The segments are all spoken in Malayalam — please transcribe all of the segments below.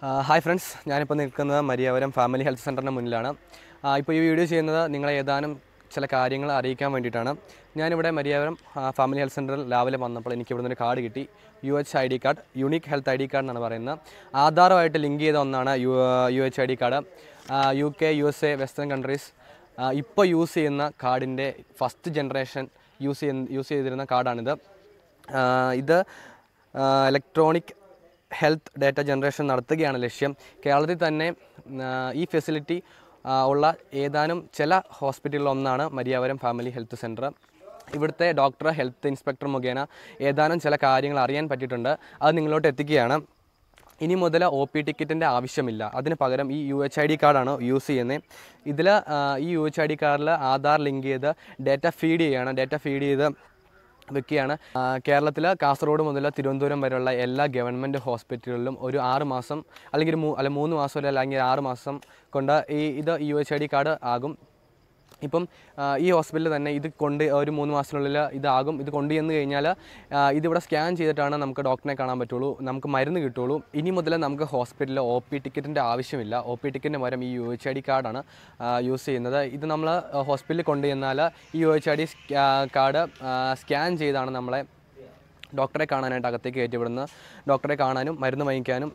ഹായ് ഫ്രണ്ട്സ്, ഞാനിപ്പോൾ നിൽക്കുന്നത് മരിയാവരം ഫാമിലി ഹെൽത്ത് സെൻ്ററിന് മുന്നിലാണ്. ഇപ്പോൾ ഈ വീഡിയോ ചെയ്യുന്നത് നിങ്ങളെ ഏതാനും ചില കാര്യങ്ങൾ അറിയിക്കാൻ വേണ്ടിയിട്ടാണ്. ഞാനിവിടെ മരിയാവരം ഫാമിലി ഹെൽത്ത് സെൻ്ററിൽ രാവിലെ വന്നപ്പോൾ എനിക്ക് ഇവിടുന്ന് ഒരു കാർഡ് കിട്ടി. UHID card, unique health ID card എന്നാണ് പറയുന്നത്. ആധാറുമായിട്ട് ലിങ്ക് ചെയ്ത ഒന്നാണ് UHID card. UK, USA, western countries ഇപ്പോൾ യൂസ് ചെയ്യുന്ന കാർഡിൻ്റെ ഫസ്റ്റ് ജനറേഷൻ യൂസ് ചെയ്തിരുന്ന കാർഡാണിത്. ഇത് ഇലക്ട്രോണിക് ഹെൽത്ത് ഡാറ്റ ജനറേഷൻ നടത്തുകയാണ് ലക്ഷ്യം. കേരളത്തിൽ തന്നെ ഈ ഫെസിലിറ്റി ഉള്ള ഏതാനും ചില ഹോസ്പിറ്റലുകളിലൊന്നാണ് മരിയാവരം ഫാമിലി ഹെൽത്ത് സെൻറ്റർ. ഇവിടുത്തെ ഡോക്ടർ, ഹെൽത്ത് ഇൻസ്പെക്ടർ മുഖേന ഏതാനും ചില കാര്യങ്ങൾ അറിയാൻ പറ്റിയിട്ടുണ്ട്. അത് നിങ്ങളോട്ട് എത്തിക്കുകയാണ്. ഇനി മുതൽ OP ടിക്കറ്റിൻ്റെ ആവശ്യമില്ല. അതിന് പകരം ഈ UHID കാർഡാണ് യൂസ് ചെയ്യുന്നത്. ഇതിൽ ഈ UHID കാർഡിൽ ആധാർ ലിങ്ക് ചെയ്ത് ഡാറ്റ ഫീഡ് ചെയ്ത് വെക്കുകയാണ്. കേരളത്തിൽ കാസർഗോഡ് മുതൽ തിരുവനന്തപുരം വരെയുള്ള എല്ലാ ഗവൺമെൻറ് ഹോസ്പിറ്റലുകളിലും ഒരു 6 മാസം അല്ലെങ്കിൽ 3 മാസം അല്ലെങ്കിൽ 6 മാസം കൊണ്ട് ഇത് UHID കാർഡ് ആകും. ഇപ്പം ഈ ഹോസ്പിറ്റലിൽ തന്നെ ഇത് ഒരു 3 മാസത്തിനുള്ളിൽ ഇതാകും. ഇത് കൊണ്ടുചെന്ന് കഴിഞ്ഞാൽ ഇതിവിടെ സ്കാൻ ചെയ്തിട്ടാണ് നമുക്ക് ഡോക്ടറിനെ കാണാൻ പറ്റുള്ളൂ, നമുക്ക് മരുന്ന് കിട്ടുള്ളൂ. ഇനി മുതൽ നമുക്ക് ഹോസ്പിറ്റലിൽ OP ടിക്കറ്റിൻ്റെ ആവശ്യമില്ല. OP ടിക്കറ്റിന് പകരം ഈ UHID കാർഡാണ് യൂസ് ചെയ്യുന്നത്. ഇത് നമ്മൾ ഹോസ്പിറ്റലിൽ കൊണ്ടുചെന്നാൽ ഈ UHID കാർഡ് സ്കാൻ ചെയ്താണ് നമ്മളെ ഡോക്ടറെ കാണാനായിട്ട് അകത്തേക്ക് കയറ്റിവിടുന്നത്. ഡോക്ടറെ കാണാനും മരുന്ന് വാങ്ങിക്കാനും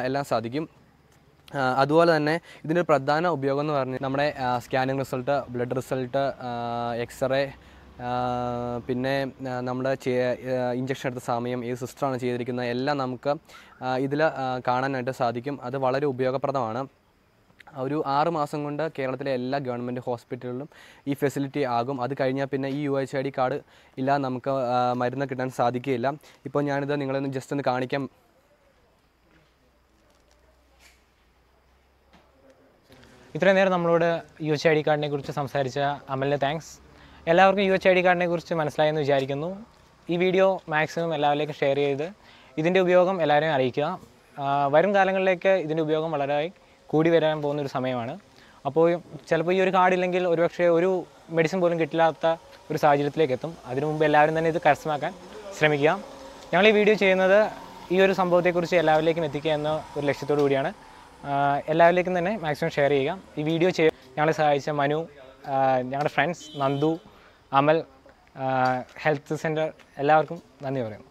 എല്ലാം സാധിക്കും. അതുപോലെ തന്നെ ഇതിൻ്റെ ഒരു പ്രധാന ഉപയോഗം എന്ന് പറഞ്ഞാൽ നമ്മുടെ scanning result, blood result, x-ray, പിന്നെ നമ്മുടെ ഇഞ്ചക്ഷൻ എടുത്ത സമയം, ഏത് സിസ്റ്ററാണ് ചെയ്തിരിക്കുന്നത് എല്ലാം നമുക്ക് ഇതിൽ കാണാനായിട്ട് സാധിക്കും. അത് വളരെ ഉപയോഗപ്രദമാണ്. ഒരു 6 മാസം കൊണ്ട് കേരളത്തിലെ എല്ലാ ഗവൺമെൻറ് ഹോസ്പിറ്റലുകളിലും ഈ ഫെസിലിറ്റി ആകും. അത് കഴിഞ്ഞാൽ പിന്നെ ഈ UHID കാർഡ് ഇല്ലാതെ നമുക്ക് മരുന്ന് കിട്ടാൻ സാധിക്കുകയില്ല. ഇപ്പോൾ ഞാനിത് നിങ്ങളൊന്ന് ജസ്റ്റ് ഒന്ന് കാണിക്കാം. ഇത്രയും നേരം നമ്മളോട് UHID കാർഡിനെ കുറിച്ച് സംസാരിച്ച അമലിന് താങ്ക്സ്. എല്ലാവർക്കും UHID കാർഡിനെ കുറിച്ച് മനസ്സിലായെന്ന് വിചാരിക്കുന്നു. ഈ വീഡിയോ മാക്സിമം എല്ലാവരിലേക്കും ഷെയർ ചെയ്ത് ഇതിൻ്റെ ഉപയോഗം എല്ലാവരെയും അറിയിക്കുക. വരും കാലങ്ങളിലേക്ക് ഇതിൻ്റെ ഉപയോഗം വളരെ കൂടി വരാൻ പോകുന്നൊരു സമയമാണ്. അപ്പോൾ ചിലപ്പോൾ ഈ ഒരു കാർഡില്ലെങ്കിൽ ഒരുപക്ഷെ ഒരു മെഡിസിൻ പോലും കിട്ടില്ലാത്ത ഒരു സാഹചര്യത്തിലേക്ക് എത്തും. അതിനു മുമ്പ് എല്ലാവരും തന്നെ ഇത് കരസ്ഥമാക്കാൻ ശ്രമിക്കുക. ഞങ്ങൾ ഈ വീഡിയോ ചെയ്യുന്നത് ഈ ഒരു സംഭവത്തെക്കുറിച്ച് എല്ലാവരിലേക്കും എത്തിക്കുക എന്ന ഒരു ലക്ഷ്യത്തോടു കൂടിയാണ്. എല്ലാവരിലേക്കും തന്നെ മാക്സിമം ഷെയർ ചെയ്യുക. ഈ വീഡിയോ ഞങ്ങളെ സഹായിച്ച മനു, ഞങ്ങളുടെ ഫ്രണ്ട്സ് നന്ദു, അമൽ, ഹെൽത്ത് സെൻറ്റർ എല്ലാവർക്കും നന്ദി പറയുന്നു.